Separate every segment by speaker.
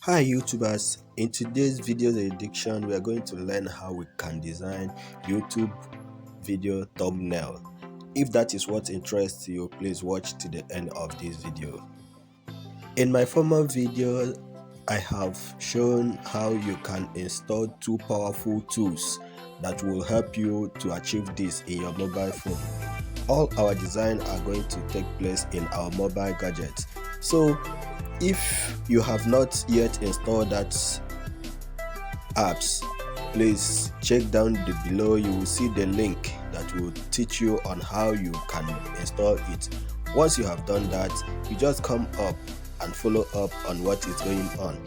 Speaker 1: Hi YouTubers, in today's video edition we are going to learn how we can design YouTube video thumbnail. If that is what interests you, please watch to the end of this video. In my former video, I have shown how you can install two powerful tools that will help you to achieve this in your mobile phone. All our design are going to take place in our mobile gadget. So if you have not yet installed that apps, please check down below. You will see the link that will teach you on how you can install it. Once you have done that, you just come up and follow up on what is going on.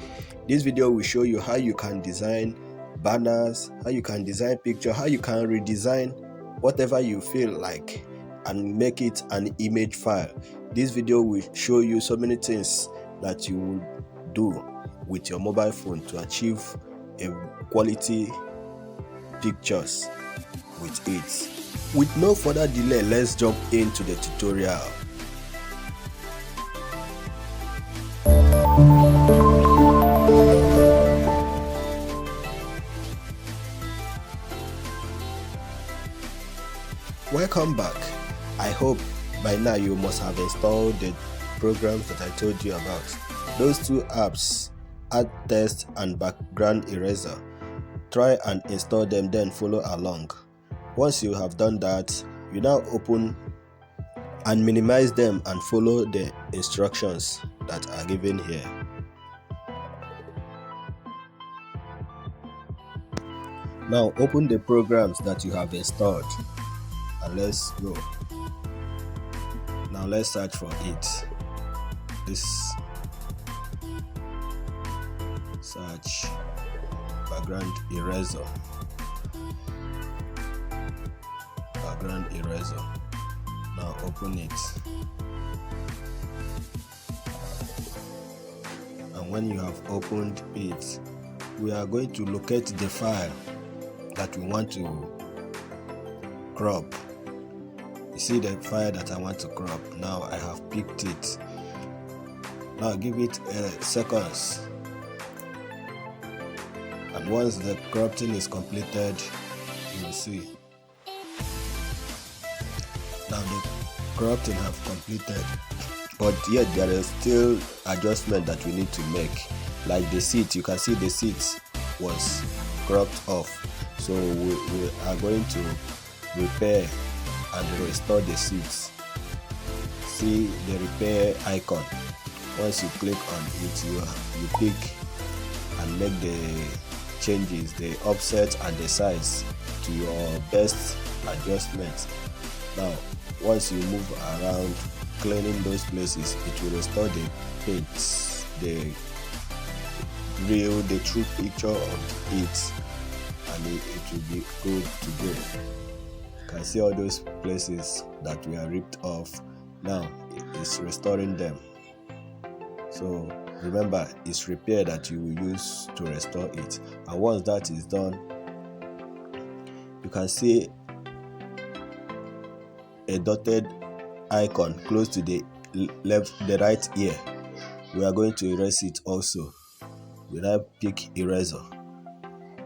Speaker 1: This video will show you how you can design banners, how you can design picture, how you can redesign whatever you feel like and make it an image file. This video will show you so many things that you will do with your mobile phone to achieve a quality pictures with it. With no further delay, let's jump into the tutorial. Welcome back. I hope by now you must have installed the programs that I told you about. Those two apps, Add Test and Background Eraser. Try and install them, then follow along. Once you have done that, you now open and minimize them and follow the instructions that are given here. Now open the programs that you have installed and let's go. Now let's search for it. This search background eraser. Background eraser. Now open it. And when you have opened it, we are going to locate the file that we want to crop. You see the file that I want to crop. Now I have picked it. Now give it seconds, and once the cropping is completed, you will see. Now the cropping have completed, but yet there is still adjustment that we need to make. Like the seat, you can see the seat was cropped off, so we are going to repair and restore the seats. See the repair icon. Once you click on it, you pick and make the changes, the offset and the size to your best adjustment. Now once you move around cleaning those places, it will restore the paint, the true picture of it, and it will be good to go. You can see all those places that we are ripped off. Now it's restoring them. So remember, it's repair that you will use to restore it. And once that is done, you can see a dotted icon close to the right ear. We are going to erase it also. We now pick eraser.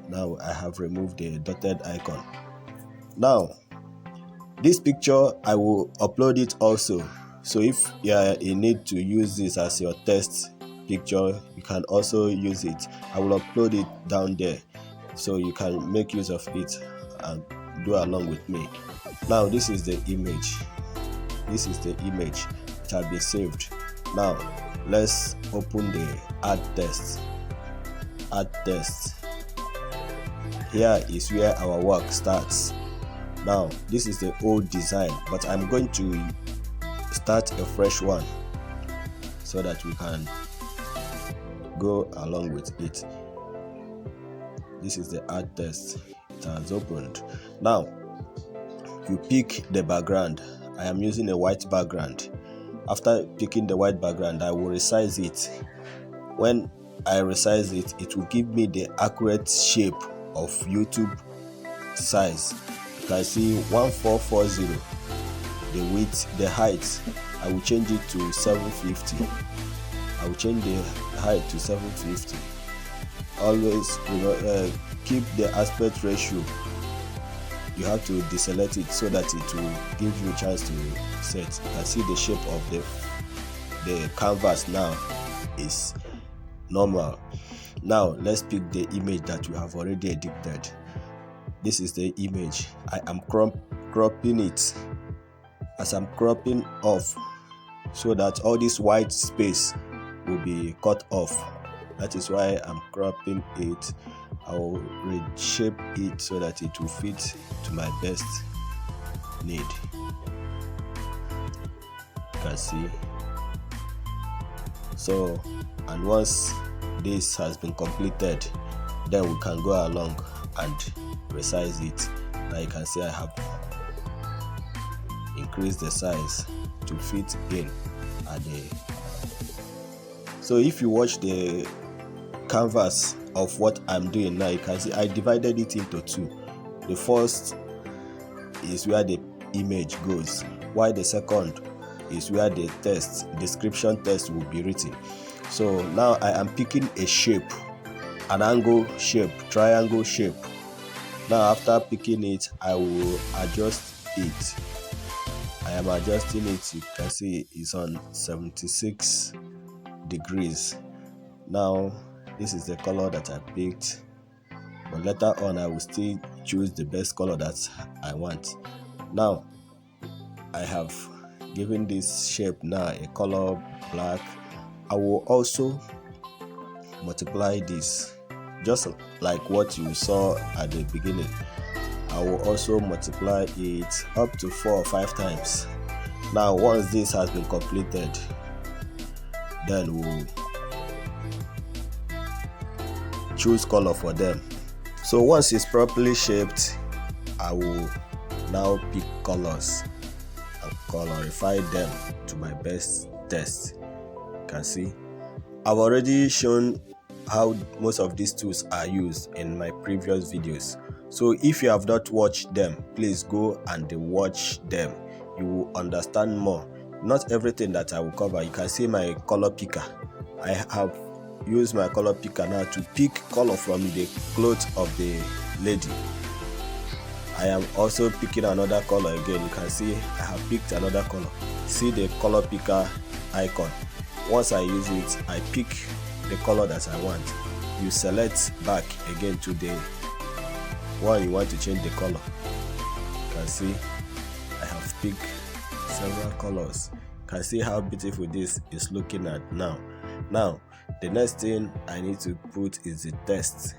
Speaker 1: Now I have removed the dotted icon. Now this picture, I will upload it also. So if you are in need to use this as your test picture, you can also use it. I will upload it down there so you can make use of it and do along with me. Now this is the image. This is the image that has been saved. Now let's open the Add Test. Add Test. Here is where our work starts. Now this is the old design, but I'm going to start a fresh one so that we can go along with it. This is the Add Test. It has opened. Now you pick the background. I am using a white background. After picking the white background, I will resize it. When I resize it, it will give me the accurate shape of YouTube size. You can see 1440. The width, the height, I will change it to 750. I will change the height to 750. Always keep the aspect ratio. You have to deselect it so that it will give you a chance to set. You can see the shape of the canvas now is normal. Now let's pick the image that we have already edited. This is the image. I am cropping it. As I'm cropping off, so that all this white space will be cut off. That is why I'm cropping it. I will reshape it so that it will fit to my best need. You can see. So, and once this has been completed, then we can go along and resize it. Now you can see I have increased the size to fit in at so if you watch the canvas of what I'm doing now, you can see I divided it into two. The first is where the image goes, while the second is where the description text will be written. So now I am picking a shape, an angle shape, triangle shape. Now after picking it, I will adjust it. I am adjusting it. You can see it's on 76 degrees. Now this is the color that I picked, but later on I will still choose the best color that I want. Now I have given this shape now a color black. I will also multiply this just like what you saw at the beginning. I will also multiply it up to 4 or 5 times. Now once this has been completed, then we'll choose color for them. So once it's properly shaped, I will now pick colors and colorify them to my best taste. You can see I've already shown how most of these tools are used in my previous videos. So if you have not watched them, please go and watch them. You will understand more. Not everything that I will cover. You can see my color picker. I have used my color picker now to pick color from the clothes of the lady. I am also picking another color again. You can see I have picked another color. See the color picker icon. Once I use it, I pick the color that I want. You select back again to the one you want to change the color. You can see I have picked several colors. You can see how beautiful this is looking at now. Now the next thing I need to put is the text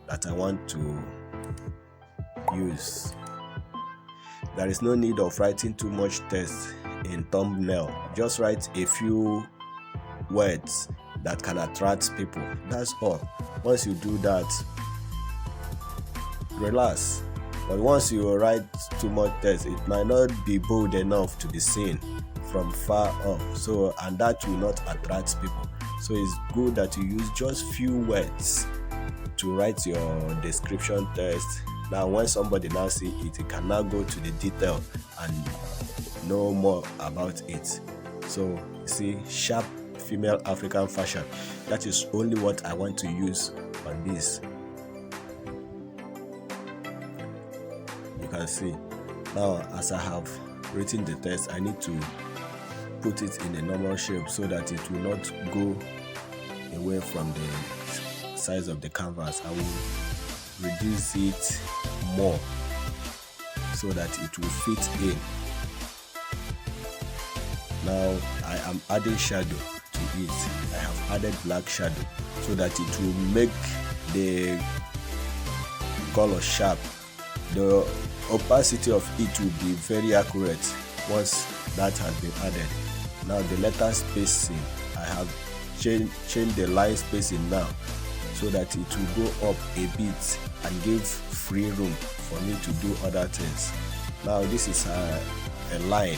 Speaker 1: that I want to use. There is no need of writing too much text in thumbnail. Just write a few words that can attract people. That's all. Once you do that, relax. But once you write too much text, it might not be bold enough to be seen from far off. So, and that will not attract people. So it's good that you use just few words to write your description text. Now when somebody now see it, it can now go to the detail and know more about it. So you see, sharp female African fashion. That is only what I want to use on this. You can see now as I have written the text, I need to put it in a normal shape so that it will not go away from the size of the canvas. I will reduce it more so that it will fit in. Now I am adding shadow to it. I have added black shadow so that it will make the color sharp. The opacity of it will be very accurate once that has been added. Now the letter spacing, I have changed the line spacing now so that it will go up a bit and give free room for me to do other things. Now this is a line.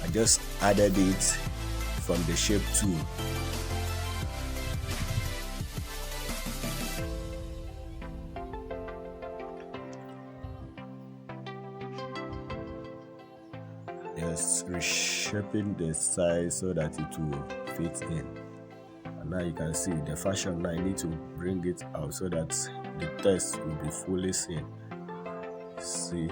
Speaker 1: I just added it from the shape tool. Yes, reshaping the size so that it will fit in. And now you can see the fashion. Now I need to bring it out so that the text will be fully seen. See,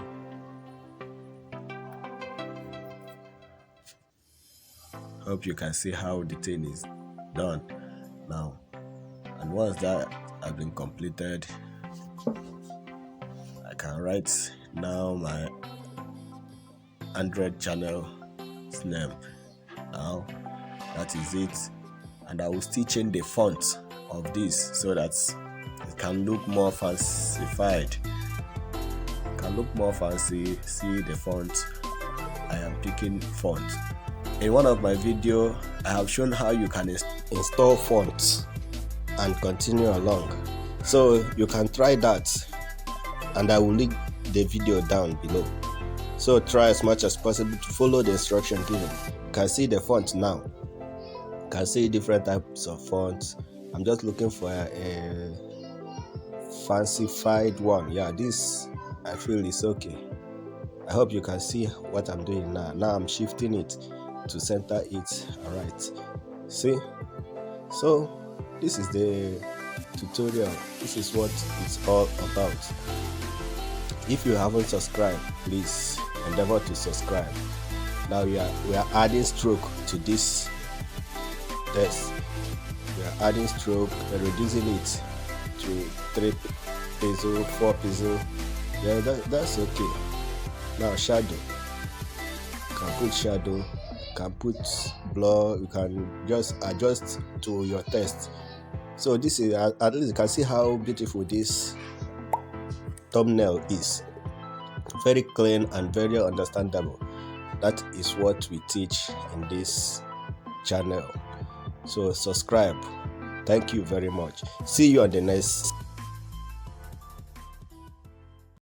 Speaker 1: hope you can see how the thing is done now. And once that has been completed, I can write now my Android channel's name. Now that is it, and I will still change the font of this so that it can look more fancified. It can look more fancy. See the font. I am picking font. In one of my videos, I have shown how you can install fonts and continue along. So you can try that, and I will link the video down below. So try as much as possible to follow the instruction given. You can see the font now. You can see different types of fonts. I'm just looking for a fancified one. Yeah, this I feel is okay. I hope you can see what I'm doing now. Now I'm shifting it to center it. Alright. See? So this is the tutorial. This is what it's all about. If you haven't subscribed, please endeavor to subscribe. Now we are adding stroke to this text. We are adding stroke and reducing it to 3 pixel, 4 pixel. Yeah, that's okay. Now shadow. You can put shadow. You can put blur. You can just adjust to your text. So this is, at least you can see how beautiful this thumbnail is. Very clean and very understandable. That is what we teach in this channel. So subscribe. Thank you very much. See you on the next